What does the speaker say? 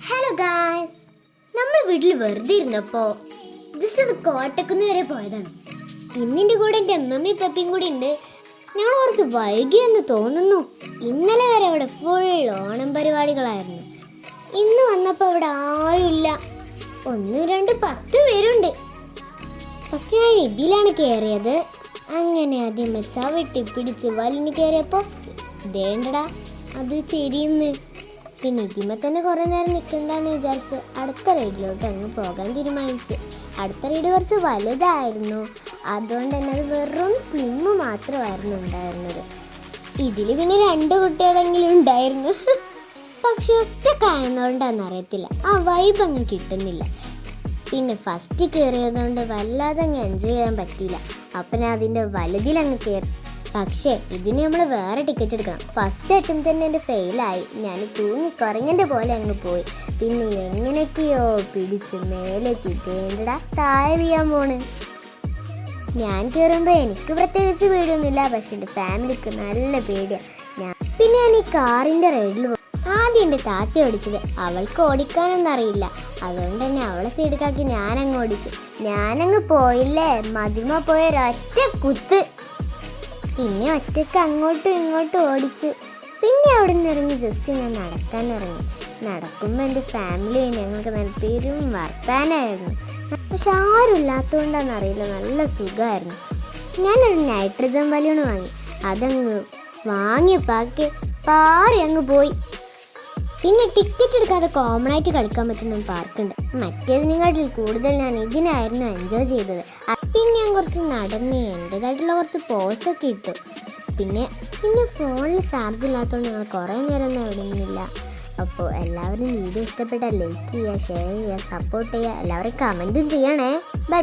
Hello guys, നമ്മൾ വീട്ടിൽ വെറുതെ ഇരുന്നപ്പോ ജസ്റ്റ് അത് കോട്ടക്കുന്ന് വരെ പോയതാണ്. ഇന്നിൻ്റെ കൂടെ എൻ്റെ അമ്മമ്മയും പപ്പയും കൂടി ഉണ്ട്. ഞങ്ങൾ കുറച്ച് വൈകിയെന്ന് തോന്നുന്നു. ഇന്നലെ വരെ അവിടെ ഫുൾ ഓണം പരിപാടികളായിരുന്നു. ഇന്ന് വന്നപ്പോൾ അവിടെ ആരുമില്ല. 1, 2, 10 പേരുണ്ട്. ഫസ്റ്റ് ഞാൻ ഇതിലാണ് കയറിയത്. അങ്ങനെ ആദ്യമേ ചവിട്ടി പിടിച്ച് വലിഞ്ഞ് കയറിയപ്പോൾ ദേണ്ടടാ അത് ചെരിയുന്ന്. പിന്നെ ഇതിമ തന്നെ കുറേ നേരം നിൽക്കണ്ടെന്ന് വിചാരിച്ച് അടുത്ത റൈഡിലോട്ട് അങ്ങ് പോകാൻ തീരുമാനിച്ചു. അടുത്ത റൈഡ് കുറച്ച് വലുതായിരുന്നു, അതുകൊണ്ട് തന്നെ അത് വെറും സ്ലിമ്മ് മാത്രമായിരുന്നു ഉണ്ടായിരുന്നത്. ഇതിൽ പിന്നെ 2 കുട്ടികളെങ്കിലും ഉണ്ടായിരുന്നു. പക്ഷെ ഒറ്റക്കായെന്നതുകൊണ്ടാണെന്ന് അറിയത്തില്ല, ആ വൈബ് അങ്ങ് കിട്ടുന്നില്ല. പിന്നെ ഫസ്റ്റ് കയറിയതുകൊണ്ട് വല്ലാതെ അങ്ങ് എൻജോയ് ചെയ്യാൻ പറ്റിയില്ല. അപ്പം ഞാൻ അതിൻ്റെ വലുതിലങ്ങ് കയറി. പക്ഷേ ഇതിന് നമ്മൾ വേറെ ടിക്കറ്റ് എടുക്കണം. ഫസ്റ്റ് അറ്റംപ്റ്റ് തന്നെ എൻ്റെ ഫെയിലായി. ഞാൻ തൂങ്ങിക്കുറങ്ങൻ്റെ പോലെ അങ്ങ് പോയി. പിന്നെ എങ്ങനെയൊക്കെയോ പിടിച്ച് മേലെത്തി തേണ്ടടാ താഴെ വീഴാൻ പോണ്. ഞാൻ കയറുമ്പോൾ എനിക്ക് പ്രത്യേകിച്ച് പേടിയൊന്നുമില്ല, പക്ഷെ എൻ്റെ ഫാമിലിക്ക് നല്ല പേടിയാണ്. പിന്നെ ഞാൻ ഈ കാറിൻ്റെ റൈഡിൽ ആദ്യം എൻ്റെ താത്ത ഓടിച്ചത്. അവൾക്ക് ഓടിക്കാനൊന്നും അറിയില്ല, അതുകൊണ്ട് തന്നെ അവളെ സൈഡിലാക്കി ഞാനങ്ങ് ഓടിച്ചു. ഞാനങ്ങ് പോയില്ലേ, മതിമ പോയ ഒരൊറ്റ കുത്ത്. പിന്നെ ഒറ്റയ്ക്ക് അങ്ങോട്ടും ഇങ്ങോട്ടും ഓടിച്ചു. പിന്നെ അവിടെ നിന്ന് ഇറങ്ങി ജസ്റ്റ് ഞാൻ നടക്കാൻ ഇറങ്ങി. നടക്കുമ്പോൾ എൻ്റെ ഫാമിലി ഞങ്ങൾക്ക് നല്ല പെരും വർത്താനായിരുന്നു. പക്ഷെ ആരുമില്ലാത്തതുകൊണ്ടാണെന്ന് അറിയില്ല, നല്ല സുഖമായിരുന്നു. ഞാനൊരു നൈട്രജൻ ബലൂൺ വാങ്ങി. അതങ്ങ് വാങ്ങിയപ്പോൾ പാറി അങ്ങ് പോയി. പിന്നെ ടിക്കറ്റ് എടുക്കാതെ കോമൺ ആയിട്ട് കളിക്കാൻ പറ്റുന്ന പാർക്കുണ്ട്. മറ്റേതിനെക്കാട്ടിൽ കൂടുതൽ ഞാൻ ഇതിനായിരുന്നു എൻജോയ് ചെയ്തത്. പിന്നെ ഞാൻ കുറച്ച് നടന്ന് എൻ്റേതായിട്ടുള്ള കുറച്ച് പോസൊക്കെ ഇട്ടു. പിന്നെ ഫോണിൽ ചാർജ് ഇല്ലാത്തതുകൊണ്ട് ഞങ്ങൾ കുറേ നേരമൊന്നും എവിടെയൊന്നുമില്ല. അപ്പോൾ എല്ലാവരും വീഡിയോ ഇഷ്ടപ്പെട്ടാൽ ലൈക്ക് ചെയ്യുക, ഷെയർ ചെയ്യുക, സപ്പോർട്ട് ചെയ്യുക, എല്ലാവരും കമൻറ്റും ചെയ്യണേ. ബൈ.